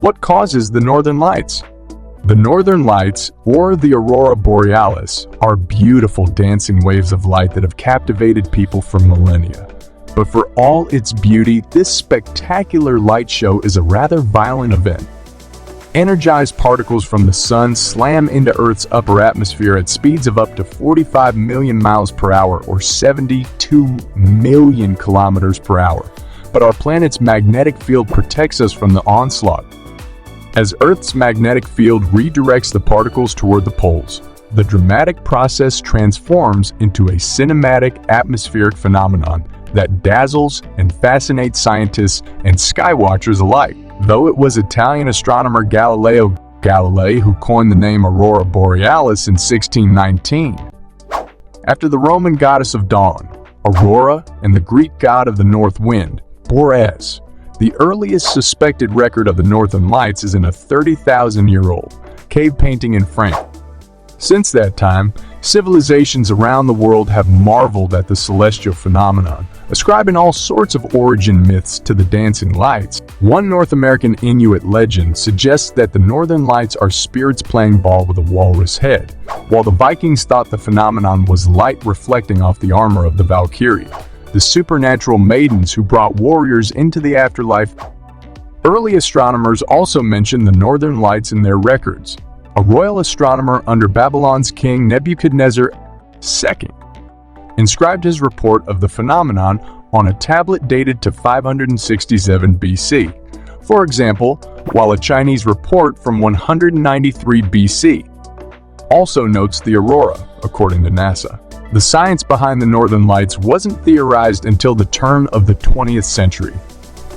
What causes the northern lights? The northern lights, or the aurora borealis, are beautiful dancing waves of light that have captivated people for millennia. But for all its beauty, this spectacular light show is a rather violent event. Energized particles from the sun slam into Earth's upper atmosphere at speeds of up to 45 million miles per hour or 72 million kilometers per hour. But our planet's magnetic field protects us from the onslaught. As Earth's magnetic field redirects the particles toward the poles, the dramatic process transforms into a cinematic atmospheric phenomenon that dazzles and fascinates scientists and skywatchers alike. Though it was Italian astronomer Galileo Galilei who coined the name aurora borealis in 1619. After the Roman goddess of dawn, Aurora, and the Greek god of the north wind, Boreas, the earliest suspected record of the northern lights is in a 30,000-year-old cave painting in France. Since that time, civilizations around the world have marveled at the celestial phenomenon, ascribing all sorts of origin myths to the dancing lights. One North American Inuit legend suggests that the northern lights are spirits playing ball with a walrus head, while the Vikings thought the phenomenon was light reflecting off the armor of the Valkyrie, the supernatural maidens who brought warriors into the afterlife. Early astronomers also mentioned the northern lights in their records. A royal astronomer under Babylon's king Nebuchadnezzar II inscribed his report of the phenomenon on a tablet dated to 567 BC. For example, while a Chinese report from 193 BC also notes the aurora, according to NASA. The science behind the northern lights wasn't theorized until the turn of the 20th century.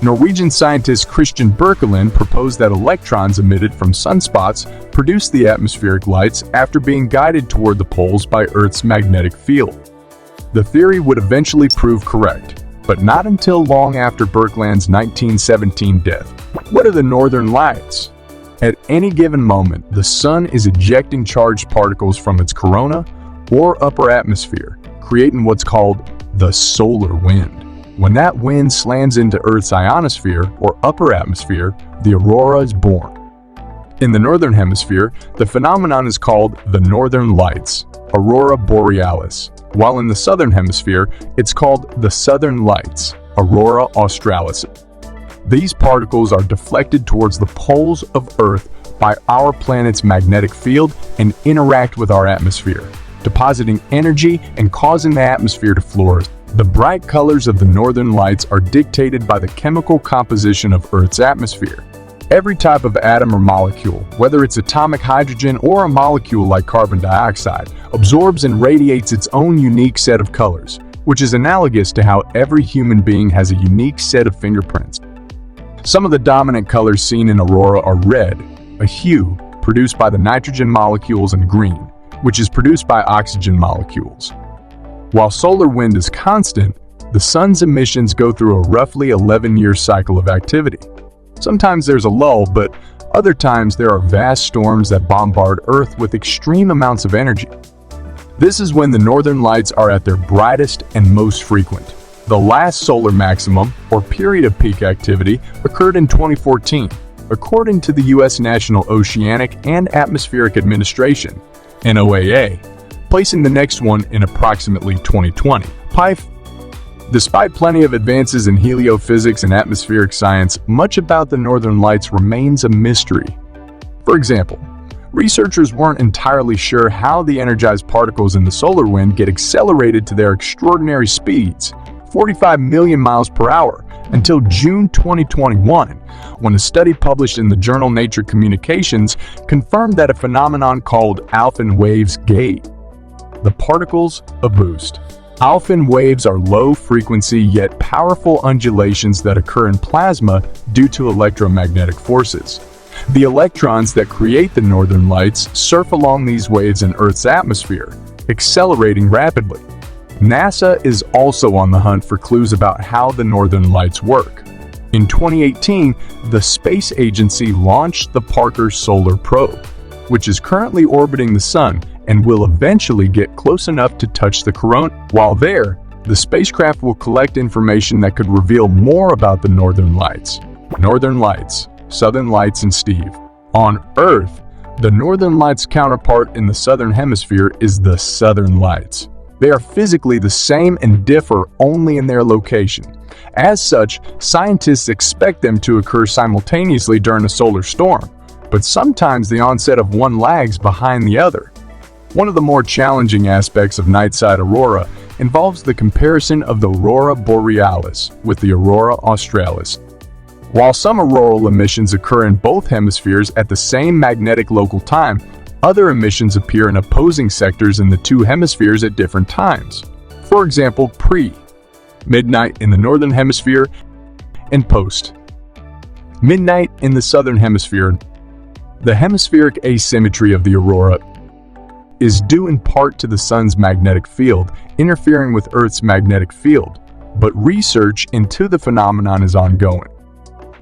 Norwegian scientist Christian Birkeland proposed that electrons emitted from sunspots produce the atmospheric lights after being guided toward the poles by Earth's magnetic field. The theory would eventually prove correct, but not until long after Birkeland's 1917 death. What are the northern lights? At any given moment, the sun is ejecting charged particles from its corona or upper atmosphere, creating what's called the solar wind. When that wind slams into Earth's ionosphere or upper atmosphere, the aurora is born. In the northern hemisphere, the phenomenon is called the northern lights, aurora borealis, while in the southern hemisphere, it's called the southern lights, aurora australis. These particles are deflected towards the poles of Earth by our planet's magnetic field and interact with our atmosphere, depositing energy and causing the atmosphere to flourish. The bright colors of the northern lights are dictated by the chemical composition of Earth's atmosphere. Every type of atom or molecule, whether it's atomic hydrogen or a molecule like carbon dioxide, absorbs and radiates its own unique set of colors, which is analogous to how every human being has a unique set of fingerprints. Some of the dominant colors seen in aurora are red, a hue produced by the nitrogen molecules, and green, which is produced by oxygen molecules. While solar wind is constant, the sun's emissions go through a roughly 11-year cycle of activity. Sometimes there's a lull, but other times there are vast storms that bombard Earth with extreme amounts of energy. This is when the northern lights are at their brightest and most frequent. The last solar maximum, or period of peak activity, occurred in 2014, according to the U.S. National Oceanic and Atmospheric Administration, NOAA, placing the next one in approximately 2020. Despite plenty of advances in heliophysics and atmospheric science, much about the northern lights remains a mystery. For example, researchers weren't entirely sure how the energized particles in the solar wind get accelerated to their extraordinary speeds, 45 million miles per hour, until June 2021, when a study published in the journal Nature Communications confirmed that a phenomenon called Alphen waves gave the particles a boost. Alphen waves are low-frequency yet powerful undulations that occur in plasma due to electromagnetic forces. The electrons that create the northern lights surf along these waves in Earth's atmosphere, accelerating rapidly. NASA is also on the hunt for clues about how the northern lights work. In 2018, the space agency launched the Parker Solar Probe, which is currently orbiting the Sun and will eventually get close enough to touch the corona. While there, the spacecraft will collect information that could reveal more about the northern lights. Northern lights, Southern Lights and Steve. On Earth, the Northern Lights counterpart in the Southern Hemisphere is the Southern Lights. They are physically the same and differ only in their location. As such, scientists expect them to occur simultaneously during a solar storm, but sometimes the onset of one lags behind the other. One of the more challenging aspects of night-side aurora involves the comparison of the aurora borealis with the aurora australis. While some auroral emissions occur in both hemispheres at the same magnetic local time, other emissions appear in opposing sectors in the two hemispheres at different times. For example, midnight in the northern hemisphere and midnight in the southern hemisphere. The hemispheric asymmetry of the aurora is due in part to the sun's magnetic field interfering with Earth's magnetic field, but research into the phenomenon is ongoing.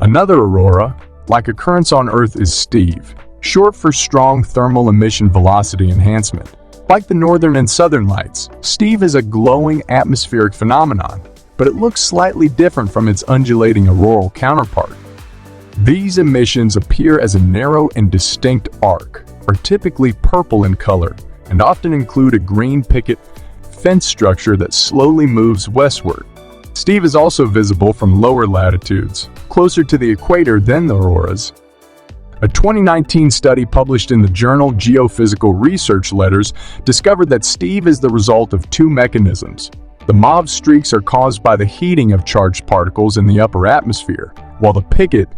Another aurora, like occurrence on Earth, is Steve, short for strong thermal emission velocity enhancement. Like the northern and southern lights, Steve is a glowing atmospheric phenomenon, but it looks slightly different from its undulating auroral counterpart. These emissions appear as a narrow and distinct arc, are typically purple in color, and often include a green picket fence structure that slowly moves westward. Steve is also visible from lower latitudes, closer to the equator than the auroras. A 2019 study published in the journal Geophysical Research Letters discovered that Steve is the result of two mechanisms. The mauve streaks are caused by the heating of charged particles in the upper atmosphere, while the picket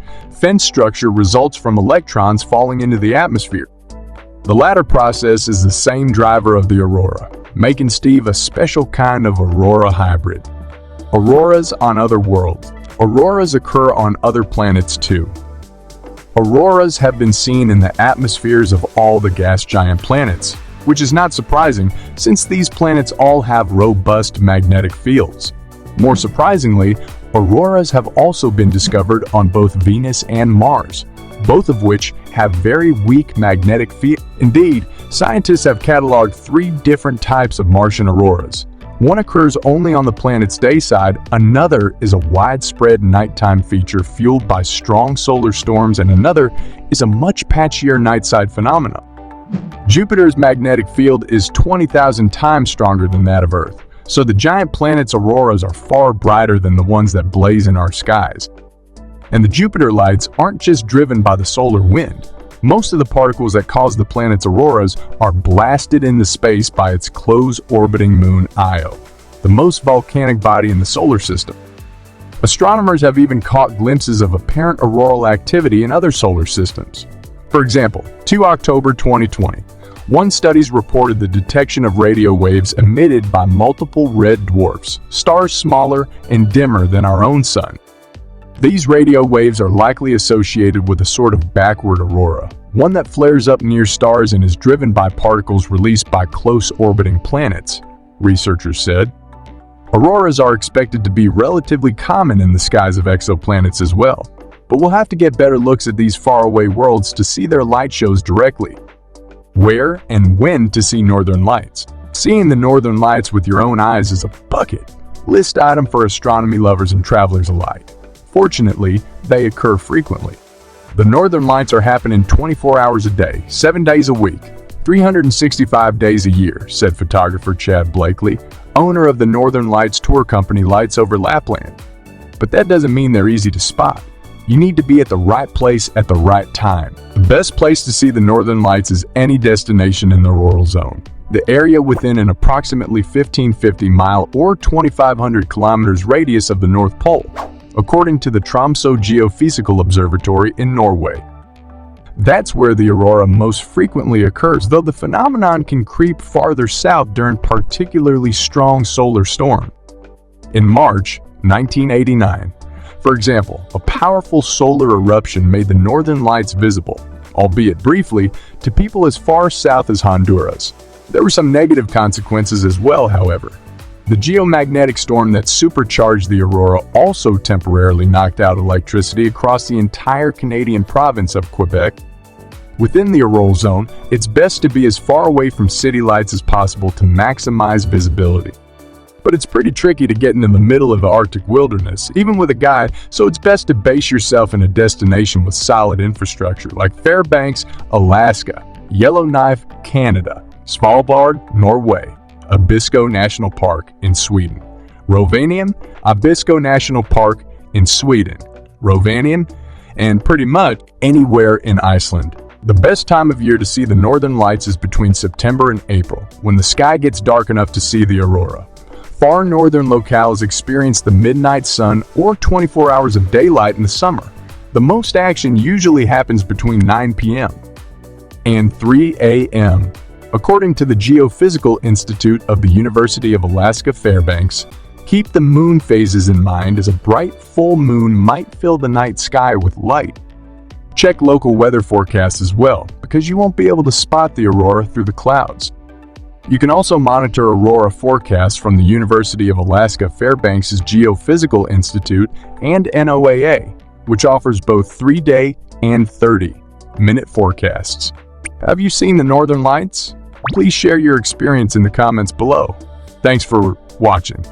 fence structure results from electrons falling into the atmosphere. The latter process is the same driver of the aurora, making Steve a special kind of aurora hybrid. Auroras on other worlds. Auroras occur on other planets too. Auroras have been seen in the atmospheres of all the gas giant planets, which is not surprising since these planets all have robust magnetic fields. More surprisingly, auroras have also been discovered on both Venus and Mars, both of which have very weak magnetic fields. Indeed, scientists have cataloged 3 different types of Martian auroras. One occurs only on the planet's day side, another is a widespread nighttime feature fueled by strong solar storms, and another is a much patchier night-side phenomenon. Jupiter's magnetic field is 20,000 times stronger than that of Earth, so the giant planet's auroras are far brighter than the ones that blaze in our skies. And the Jupiter lights aren't just driven by the solar wind. Most of the particles that cause the planet's auroras are blasted into space by its close-orbiting moon Io, the most volcanic body in the solar system. Astronomers have even caught glimpses of apparent auroral activity in other solar systems. For example, 2 October 2020, one study reported the detection of radio waves emitted by multiple red dwarfs, stars smaller and dimmer than our own sun. These radio waves are likely associated with a sort of backward aurora, one that flares up near stars and is driven by particles released by close-orbiting planets, researchers said. Auroras are expected to be relatively common in the skies of exoplanets as well, but we'll have to get better looks at these faraway worlds to see their light shows directly. Where and when to see northern lights? Seeing the northern lights with your own eyes is a bucket list item for astronomy lovers and travelers alike. Fortunately, they occur frequently. The northern lights are happening 24 hours a day, 7 days a week, 365 days a year, said photographer Chad Blakely, owner of the Northern Lights tour company Lights Over Lapland. But that doesn't mean they're easy to spot. You need to be at the right place at the right time. The best place to see the northern lights is any destination in the auroral zone, the area within an approximately 1550-mile or 2,500 kilometers radius of the North Pole, according to the Tromsø Geophysical Observatory in Norway. That's where the aurora most frequently occurs, though the phenomenon can creep farther south during particularly strong solar storms. In March 1989, for example, a powerful solar eruption made the northern lights visible, albeit briefly, to people as far south as Honduras. There were some negative consequences as well, however. The geomagnetic storm that supercharged the aurora also temporarily knocked out electricity across the entire Canadian province of Quebec. Within the auroral zone, it's best to be as far away from city lights as possible to maximize visibility. but it's pretty tricky to get into the middle of the Arctic wilderness, even with a guide, so it's best to base yourself in a destination with solid infrastructure like Fairbanks, Alaska, Yellowknife, Canada, Svalbard, Norway, Abisko National Park in Sweden, Rovaniemi, Abisko National Park in Sweden, Rovaniemi, and pretty much anywhere in Iceland. The best time of year to see the northern lights is between September and April, when the sky gets dark enough to see the aurora. Far northern locales experience the midnight sun or 24 hours of daylight in the summer. The most action usually happens between 9 p.m. and 3 a.m. According to the Geophysical Institute of the University of Alaska Fairbanks, keep the moon phases in mind, as a bright full moon might fill the night sky with light. Check local weather forecasts as well, because you won't be able to spot the aurora through the clouds. You can also monitor aurora forecasts from the University of Alaska Fairbanks' Geophysical Institute and NOAA, which offers both 3-day and 30-minute forecasts. Have you seen the northern lights? Please share your experience in the comments below. Thanks for watching.